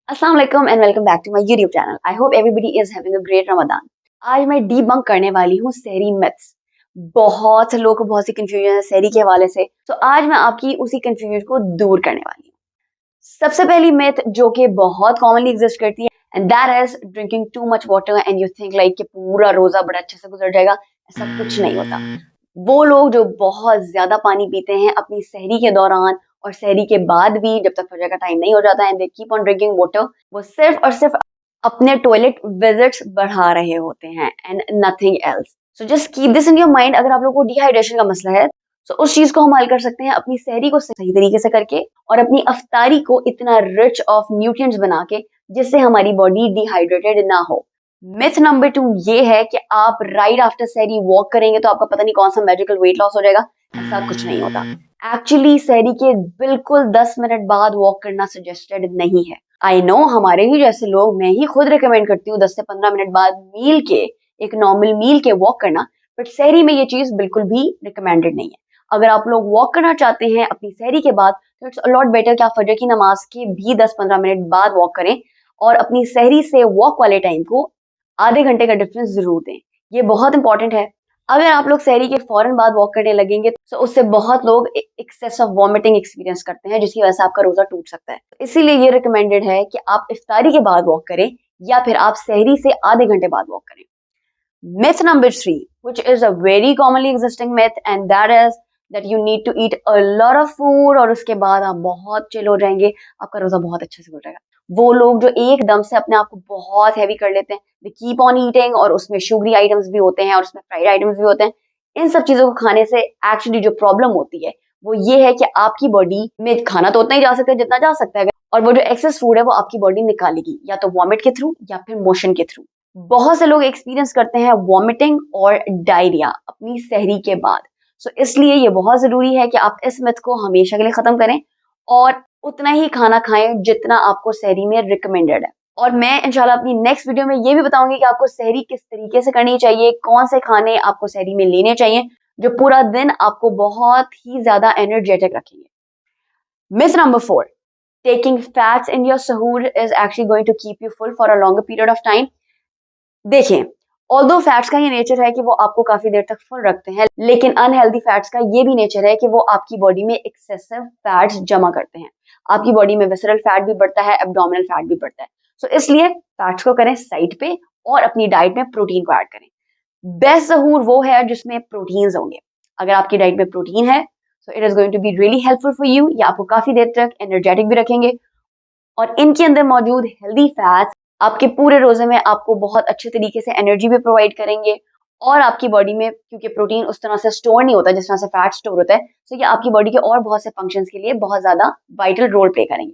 अस्सलाम वालेकुम and welcome back to my YouTube channel. I hope everybody is having a great Ramzan. आज मैं debunk करने वाली हूँ सहरी मिथ्स। बहुत से लोगों को बहुत सी कंफ्यूजन है सहरी के हवाले से, तो आज मैं आपकी उसी कंफ्यूजन को दूर करने वाली हूँ। सबसे पहली मिथ जो कि बहुत कॉमनली एग्जिस्ट करती है and that is drinking too much water and you think like कि पूरा रोजा बड़ा अच्छे से गुजर जाएगा। ऐसा कुछ नहीं होता। वो लोग जो बहुत ज्यादा पानी पीते हैं अपनी सहरी के दौरान और सहरी के बाद भी जब तक फजर का टाइम नहीं हो जाता and they keep on drinking water, वो सिर्फ और सिर्फ अपने टॉयलेट विजिट्स बढ़ा रहे होते हैं and nothing else. So just keep this in your mind. अगर आप लोगों को डिहाइड्रेशन का मसला है तो उस चीज को हम हल कर सकते हैं अपनी सहरी को सही तरीके से करके और अपनी अफ्तारी को इतना रिच ऑफ न्यूट्रिएंट्स बना के जिससे हमारी बॉडी डिहाइड्रेटेड ना हो। मिथ नंबर 2 ये है कि आप राइट आफ्टर सहरी वॉक करेंगे तो आपका पता नहीं कौन सा मैजिकल वेट लॉस हो जाएगा। ऐसा कुछ नहीं होता। एक्चुअली सहरी के बिल्कुल 10 मिनट बाद वॉक करना सजेस्टेड नहीं है। आई नो हमारे ही जैसे लोग, मैं ही खुद रिकमेंड करती हूँ 10 से 15 मिनट बाद मील के, एक नॉर्मल मील के वॉक करना, बट सहरी में ये चीज बिल्कुल भी रिकमेंडेड नहीं है। अगर आप लोग वॉक करना चाहते हैं अपनी सहरी के बाद तो इट्स अलॉट बेटर कि आप फजर की नमाज के भी 10-15 मिनट बाद वॉक करें और अपनी सहरी से वॉक वाले टाइम को आधे घंटे का डिफरेंस जरूर दें। ये बहुत इंपॉर्टेंट है। अगर आप लोग सहरी के फौरन बाद वॉक करने लगेंगे तो उससे बहुत लोग एक्सेस ऑफ वॉमिटिंग एक्सपीरियंस करते हैं जिसकी वजह से आपका रोजा टूट सकता है। इसीलिए ये रिकमेंडेड है कि आप इफ्तारी के बाद वॉक करें या फिर आप सहरी से आधे घंटे बाद वॉक करें। Myth number 3, which is a very commonly existing myth, and that is that you need to eat a lot of food और उसके बाद आप बहुत चिल हो जाएंगे, आपका रोजा बहुत अच्छे से गुजरेगा। वो लोग जो एकदम से अपने आप को बहुत हैवी कर लेते हैं, they keep on eating और उसमें शुगरी आइटम्स भी होते हैं और उसमें फ्राइड आइटम्स भी होते हैं। इन सब चीजों को खाने से एक्चुअली जो प्रॉब्लम होती है वो ये है कि आपकी बॉडी में खाना तो उतना ही जा सकता है जितना जा सकता है, और वो जो एक्सेस फूड है वो आपकी बॉडी निकालेगी या तो वॉमिट के थ्रू या फिर मोशन के थ्रू। बहुत से लोग एक्सपीरियंस करते हैं वॉमिटिंग और डायरिया अपनी सहरी के बाद। सो इसलिए ये बहुत जरूरी है कि आप इस मिथ को हमेशा के लिए खत्म करें और उतना ही खाना खाएं जितना आपको सहरी में रिकमेंडेड है। और मैं इंशाल्लाह अपनी नेक्स्ट वीडियो में ये भी बताऊंगी कि आपको सहरी किस तरीके से करनी चाहिए, कौन से खाने आपको सहरी में लेने चाहिए जो पूरा दिन आपको बहुत ही ज्यादा एनर्जेटिक रखेंगे। Myth number 4, taking fats in your suhoor is actually going to keep you full for a longer period of time. देखें, ऑल्दो फैट्स का ये नेचर है कि वो आपको काफी देर तक फुल रखते हैं, लेकिन अनहेल्दी फैट्स का ये भी नेचर है कि वो आपकी बॉडी में एक्सेसिव फैट्स जमा करते हैं। आपकी बॉडी में विसरल फैट भी बढ़ता है, एब्डोमिनल फैट भी बढ़ता है। सो इसलिए फैट्स को करें साइड पे और अपनी डाइट में प्रोटीन को ऐड करें। बेस्ट सहूर वो है जिसमें प्रोटीन्स होंगे। अगर आपकी डाइट में प्रोटीन है so it is going to be really helpful for you. ये आपको काफी देर तक एनर्जेटिक भी रखेंगे और इनके अंदर मौजूद हेल्दी फैट्स आपके पूरे रोजे में आपको बहुत अच्छे तरीके से एनर्जी भी प्रोवाइड करेंगे और आपकी बॉडी में, क्योंकि प्रोटीन उस तरह से स्टोर नहीं होता जिस तरह से फैट स्टोर होता है, तो ये आपकी बॉडी के और बहुत से फंक्शंस के लिए बहुत ज्यादा वाइटल रोल प्ले करेंगे।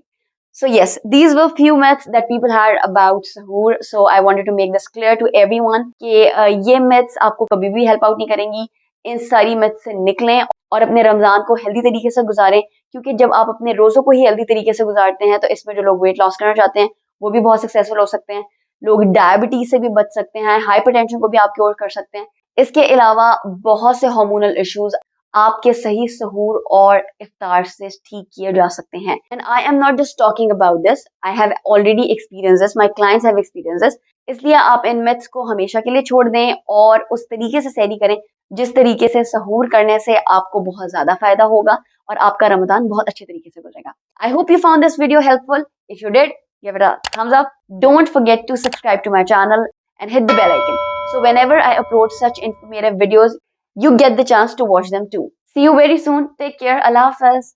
So yes, these were few myths that people had about sahur. So I wanted to make this clear to everyone कि ये myths आपको कभी भी हेल्प आउट नहीं करेंगी। इन सारी myths से निकलें और अपने रमजान को हेल्दी तरीके से गुजारें, क्योंकि जब आप अपने रोजों को ही हेल्दी तरीके से गुजारते हैं तो इसमें जो लोग वेट लॉस करना चाहते हैं वो भी बहुत सक्सेसफुल हो सकते हैं। लोग डायबिटीज से भी बच सकते हैं, हाइपरटेंशन को भी आप क्योर कर सकते हैं। इसके अलावा बहुत से हार्मोनल इश्यूज आपके सही सहूर और इफ्तार से ठीक किए जा सकते हैं। And I am not just talking about this, I have already experience this, my clients have experience this. इसलिए आप इन मिथ्स को हमेशा के लिए छोड़ दें और उस तरीके से सहरी करें जिस तरीके से सहूर करने से आपको बहुत ज्यादा फायदा होगा और आपका रमजान बहुत अच्छे तरीके से गुजरेगा। I hope you found this video helpful. If you did, give it a thumbs up. Don't forget to subscribe to my channel and hit the bell icon, so whenever I upload such informative videos you get the chance to watch them too. See you very soon. Take care. Allah Hafiz.